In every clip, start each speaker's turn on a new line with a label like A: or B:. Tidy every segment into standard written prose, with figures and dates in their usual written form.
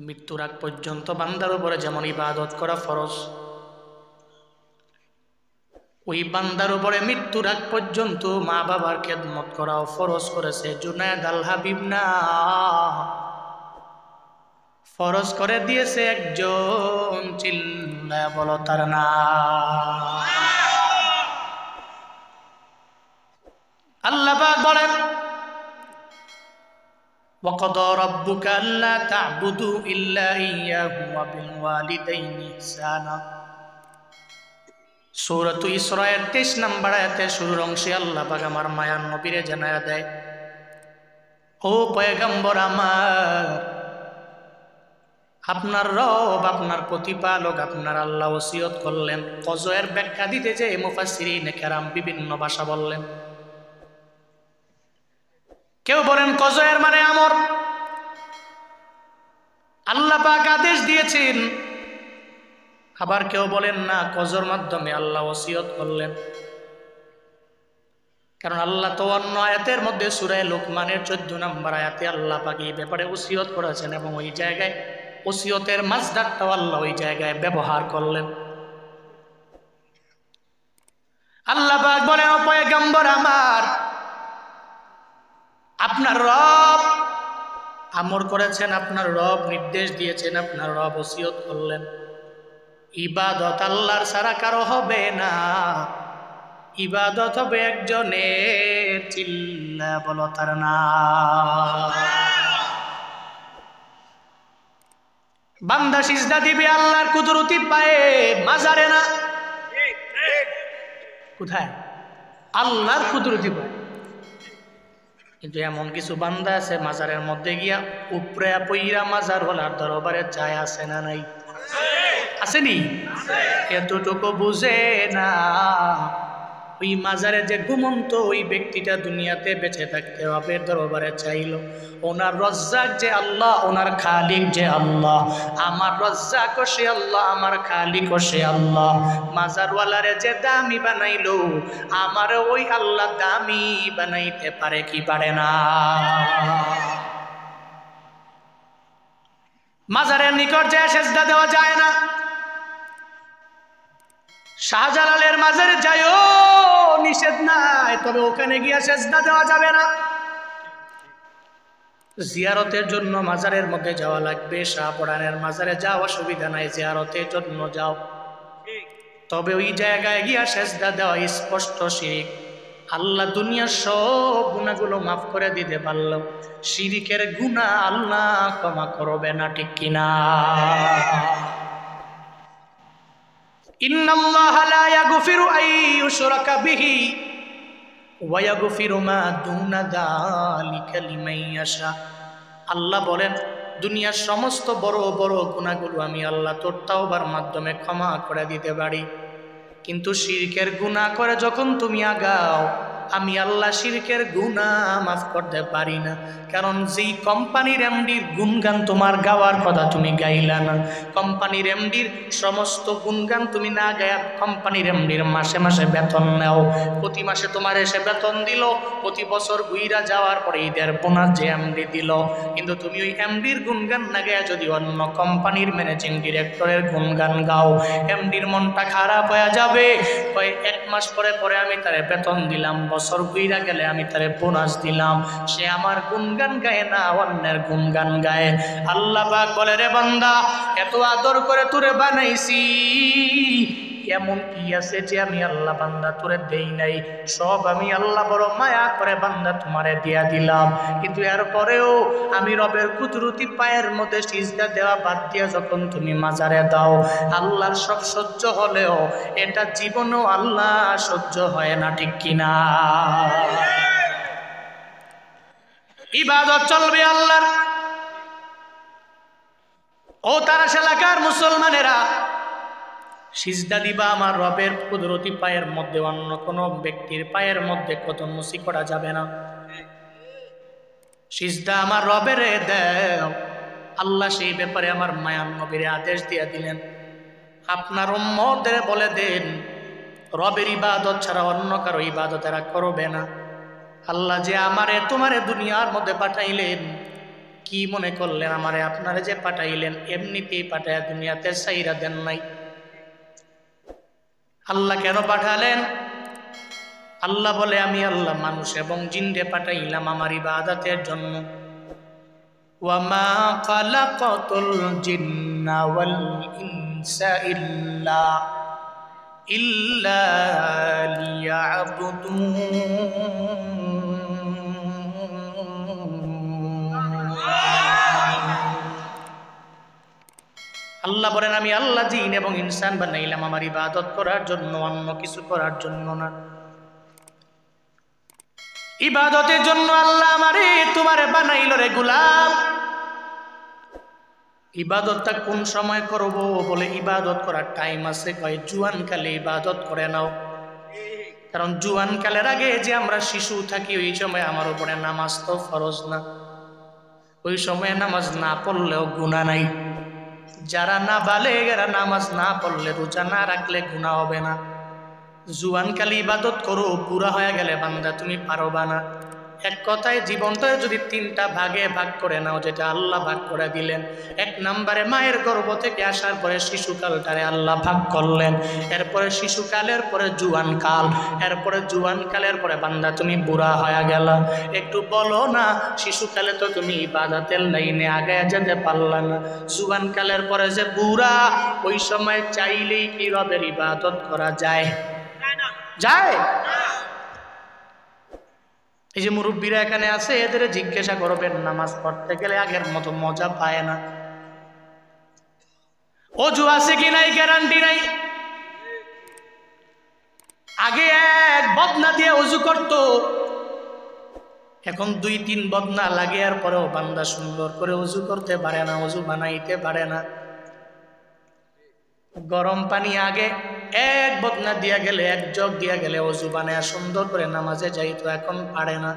A: মৃত্যুর আগ পর্যন্ত বান্দার উপরে যেমন ইবাদত করা ফরজ, ওই বান্দার উপরে মৃত্যুর আগ পর্যন্ত মা বাবার খেদমত করাও ফরজ করেছে জুনায়েদ আল হাবিব না, ফরজ করে দিয়েছে একজন, চিল্লায়া বলো তার নাম। আল্লাহ পাক বলেন وَقَضَى رَبُّكَ أَلَّا تَعْبُدُوا إِلَّا إِيَّاهُ وَبِالْوَالِدَيْنِ إِحْسَانًا। সূরাত ইসরায়ের 23 নম্বর আয়াতের শুরুর অংশে আল্লাহ পাক আমার মায়ার নবীরে জানায়া দেয়, ও পয়গম্বর আমার, আপনার রব, আপনার প্রতিপালক, আপনার আল্লাহ ওসিয়ত করলেন। কজয়ের ব্যাখ্যা দিতে যে মুফাসসিরিনে কেরাম বিভিন্ন ভাষা বললেন। কেউ বলেন কজয়ের মানে আমর, আল্লাহ পাক আদেশ দিয়েছেন। আবার কেউ বলেন না, কজর মাধ্যমে আল্লাহ ওসিয়ত করলেন। কারণ আল্লাহ তো অন্য আয়াতের মধ্যে সূরা লুকমানের 14 নম্বর আয়াতে আল্লাহ পাক এই ব্যাপারে ওসিয়ত করেছেন এবং ওই জায়গায় ওসিয়তের মাসদারটাও আল্লাহ ওই জায়গায় ব্যবহার করলেন। আল্লাহ পাক বলেন, ও পয়গম্বর আমার, আপনার রব আমর করেছেন, আপনার রব নির্দেশ দিয়েছেন, আপনার রব ওসিয়ত করলেন, ইবাদত আল্লাহর ছাড়া কারো হবে না, ইবাদত হবে একজনের, চিল্লা বলো তার নাম। বান্দা সিজদা দিবে আল্লাহর কুদরতি পায়ে, মাজারে না। কোথায়? আল্লাহর কুদরতি পায়ে। কিন্তু এমন কিছু বান্দা আছে মাজারের মধ্যে গিয়া উপরে পইরা মাজার ওলার দরবারে যায়, আছে না নাই? আসেনি? এতটুকু বুঝে না ওই মাজারে যে ঘুমন্ত ওই ব্যক্তিটা দুনিয়াতে বেঁচে থাকতে হবে দরবারে চাইল, ওনার রজ্জাক যে আল্লাহ, ওনার খালিক যে আল্লাহ, আমার রজ্জাক সে আল্লাহ, আমার খালিক সে আল্লাহ। মাজারওয়ালারে যে দামি বানাইলো, আমার ওই আল্লাহ দামি বানাইতে পারে কি পারে না? মাজারের নিকট যে সেজদা দেওয়া যায় না। শাহজালালের মাজারে যাইও, নিষেধ নাই, তবে ওখানে গিয়া সেজদা দেওয়া যাবে না। জিয়ারতের জন্য মাজারের মধ্যে যাওয়া লাগবে, শাহপরানের মাজারে যাওয়া অসুবিধা নাই, জিয়ারতের জন্য যাও, তবে ওই জায়গায় গিয়া সেজদা দেওয়া স্পষ্ট শিরক। আল্লাহ দুনিয়ার সব গুনাহগুলো মাফ করে দিতে পারল, শিরকের গুনাহ আল্লাহ ক্ষমা করবে না, ঠিক কিনা? ইন্নাল্লাহা লা ইয়াগফিরু আন ইউশরাকা বিহি ওয়া ইয়াগফিরু মা দুনা যালিকা লিমান ইয়াশা। আল্লাহ বলেন, দুনিয়ার সমস্ত বড় বড় গুনাহগুলো আমি আল্লাহ তোর তাওবার মাধ্যমে ক্ষমা করে দিতে পারি, কিন্তু শিরকের গুনাহ করে যখন তুমি আগাও, আমি আল্লাহ শিরকের গুনাহ মাফ করতে পারি না। কারণ যেই কোম্পানির এমডির গুণগান তোমার গাওয়ার কথা তুমি গাইলা না, কোম্পানির এমডির সমস্ত গুণগান তুমি না গায়া কোম্পানির এমডির মাসে মাসে বেতন নাও, প্রতি মাসে তোমার এসে বেতন দিল, প্রতি বছর ঘুইরা যাওয়ার পরে ঈদের বোনাস যে এমডি দিল, কিন্তু তুমি ওই এমডির গুণগান না গায়া যদি অন্য কোম্পানির ম্যানেজিং ডিরেক্টরের গুণগান গাও, এমডির মনটা খারাপ হয়ে যাবে। কয় এক মাস পরে পরে আমি তারে বেতন দিলাম, বছর ঘুইরা গেলে আমি তারে বোনাস দিলাম, সে আমার গুণগান গায় না, অন্যের গুণগান গায়। আল্লাহ পাক বলে, রে বান্দা, এত আদর করে তোরে বানাইছি, এমন কি আছে যে আমি আল্লাহ বান্দা তোরে দেই নাই? সব আমি আল্লাহ বড় মায়া করে বান্দা তোমারে দিয়া দিলাম, কিন্তু এরপরেও আমি রবের কুদরতি পায়ের মধ্যে সিজদা দেওয়া বাদ দিয়া যখন তুমি মাজারে দাও, আল্লাহর সব সহ্য হলেও এটা জীবনেও আল্লাহ সহ্য হয় না, ঠিক কিনা? ইবাদত চলবে আল্লাহর। ও তারাশ এলাকার মুসলমানেরা, সিজদা দিবা আমার রবের কুদরতি পায়ের মধ্যে, অন্য কোনো ব্যক্তির পায়ের মধ্যে কদম মুসি করা যাবে না। সিজদা আমার রবের দাও। আল্লাহ সেই ব্যাপারে আমার মায়ার নবীর আদেশ দিয়ে দিলেন, আপনার উম্মতদের বলে দেন, রবের ইবাদত ছাড়া অন্য কারো ইবাদত এরা করবে না। আল্লাহ যে আমারে তোমারে দুনিয়ার মধ্যে পাঠাইলেন, কি মনে করলেন আমারে আপনারে যে পাঠাইলেন এমনিতেই পাঠায়া দুনিয়াতে সাইরা দেন নাই? আল্লাহ কেন পাঠালেন? আল্লাহ বলে আমি আল্লাহ মানুষ এবং জিনরে পাঠাইলাম আমার ইবাদতের জন্য। ওয়ামা খালাকাতুল জিন্না ওয়াল ইনসা ইল্লা লিয়াবুদুন। আল্লাহ বলেন আমি আল্লাহ জিন এবং ইনসান বানাইলাম আমার ইবাদত করার জন্য, অন্য কিছু করার জন্য না। ইবাদতের জন্য আল্লাহ আমারে তোমারে বানাইল রে গোলাম। ইবাদতটা কোন সময় করব? বলে ইবাদত করার টাইম আছে, কয় জুয়ান কালে ইবাদত করে নাও। কারণ জুয়ান কালের আগে যে আমরা শিশু থাকি ওই সময় আমার উপরে নামাজ তো ফরজ না, ওই সময় নামাজ না পড়লেও গুনাহ নাই। যারা না বালেগ এরা নামাজ না পড়লে রোজা না রাখলে গুনাহ হবে না। জুয়ান কালে ইবাদত করো, বুড়া হয়ে গেলে বান্দা তুমি পারবা না। এক কথায় জীবনটা যদি তিনটা ভাগে ভাগ করে নাও, যেটা আল্লাহ ভাগ করে দিলেন। এক নম্বরে মায়ের গর্ভ থেকে আসার পরে শিশুকালটারে আল্লাহ ভাগ করলেন, এরপরে শিশুকালের পরে জুয়ান কাল, এরপরে জুয়ান কালের পরে বান্দা তুমি বুড়া হয়ে গেল। একটু বলো না, শিশুকালে তো তুমি ইবাদতের লাইনে আগে যেতে পারলা না, জুয়ান কালের পরে যে বুড়া, ওই সময় চাইলেই কি রবের ইবাদত করা যায়? যায়? এই যে মুরব্বীরা এখানে আছে, এদের জিজ্ঞাসা করবেন নামাজ পড়তে গেলে আগের মতো মজা পায় না। অজু আছে কি নাই গ্যারান্টি নাই। আগে এক বদনা দিয়ে অজু করত, এখন 2-3 বদনা লাগে, আর পরেও বান্দা সুন্দর করে অজু করতে পারে না, অজু বানাইতে পারে না। গরম পানি আগে এক বদনা দিয়া গেলে, এক জগ দিয়া গেলে অজু বানায় সুন্দর করে নামাজে যাইতো, এখন পারে না।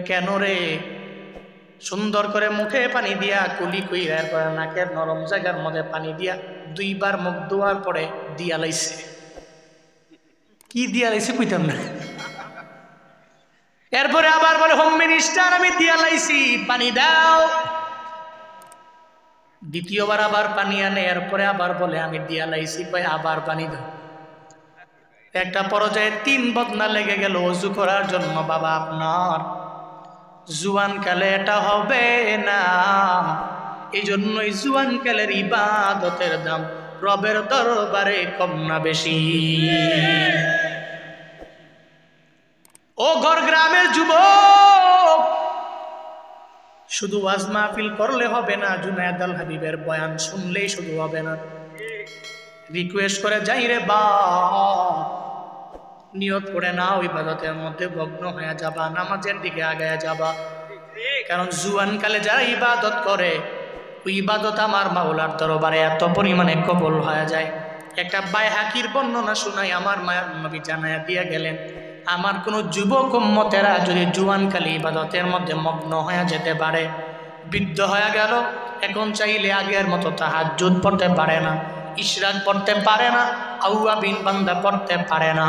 A: কেন রে? সুন্দর করে মুখে পানি দিয়া কুলি কইরা, এরপরে নাকের নরম জায়গার মধ্যে পানি দিয়া 2 বার মুখ ধোয়ার পরে দিয়া লাইছে। কি দিয়া লাইছে কইতাম না। এরপরে আবার বলে হোম মিনিস্টার আমি দিয়া লাইছি, পানি দাও। দ্বিতীয়বার আবার পানি আনে, এরপরে আবার বলে আমি দিয়া লাইছি, কই আবার পানি দাও। একটা পর্যায়ে 3 বদনা লেগে গেল অজু করার জন্য। বাবা আপনার জুয়ান কালে এটা হবে না, এই জন্যই জুয়ান কালের ইবাদতের দাম রবের দরবারে কম না বেশি? ও ঘর গ্রামের যুবক, শুধু ওয়াজ মাহফিল করলে হবে না, জুনায়েদ আল হাবিবের বয়ান শুনলেই শুধু হবে না। রিকোয়েস্ট করে যাই রে বা, নিয়ত করে নাও, ইবাদতের মধ্যে ভগ্ন হয়ে যাবা, নামাজের দিকে আগায়া যাবা। কারণ জুয়ান কালে যারা ইবাদত করে, ওই ইবাদত আমার মাওলার দরবারে এত পরিমাণে কবুল হয়ে যায়। একটা বাইহাকির বর্ণনা শুনাই, আমার মায়ের নবী জানায়া দিয়া গেলেন, আমার কোনো যুবক উম্মতেরা যদি জুয়ান কালে ইবাদতের মধ্যে মগ্ন হয়ে যেতে পারে, বৃদ্ধ হয়ে গেল, এখন চাইলে আগের মতো তাহাজ্জুদ পড়তে পারে না, ইশরাক পড়তে পারে না, আউয়াবিন বান্দা পড়তে পারে না,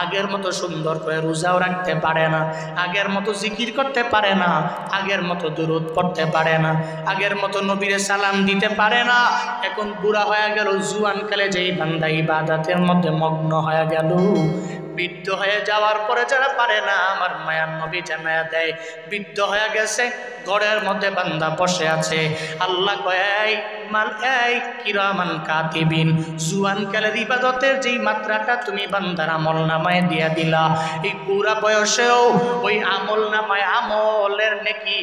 A: আগের মতো সুন্দর করে রোজাও রাখতে পারে না, আগের মতো জিকির করতে পারে না, আগের মতো দুরূদ পড়তে পারে না, আগের মতো নবীরে সালাম দিতে পারে না। এখন বুড়া হয়ে গেল, জুয়ান কালে যেই বান্দা ইবাদতের মধ্যে মগ্ন হয়ে গেল, বৃদ্ধ হয়ে যাওয়ার পরে যারা পারে না, আমার মায়ার নবী জানায়া দেয়, বৃদ্ধ হয়ে গেছে, ঘরের মধ্যে বান্দা বসে আছে, আল্লাহ কয় এই কিরামান কাতিবিন, জুয়ান কালের ইবাদতের যেই মাত্রাটা তুমি বান্দার আমল নামায় দিয়া দিলা, এই পুরা বয়সেও ওই আমল নামায় আমলের নেকি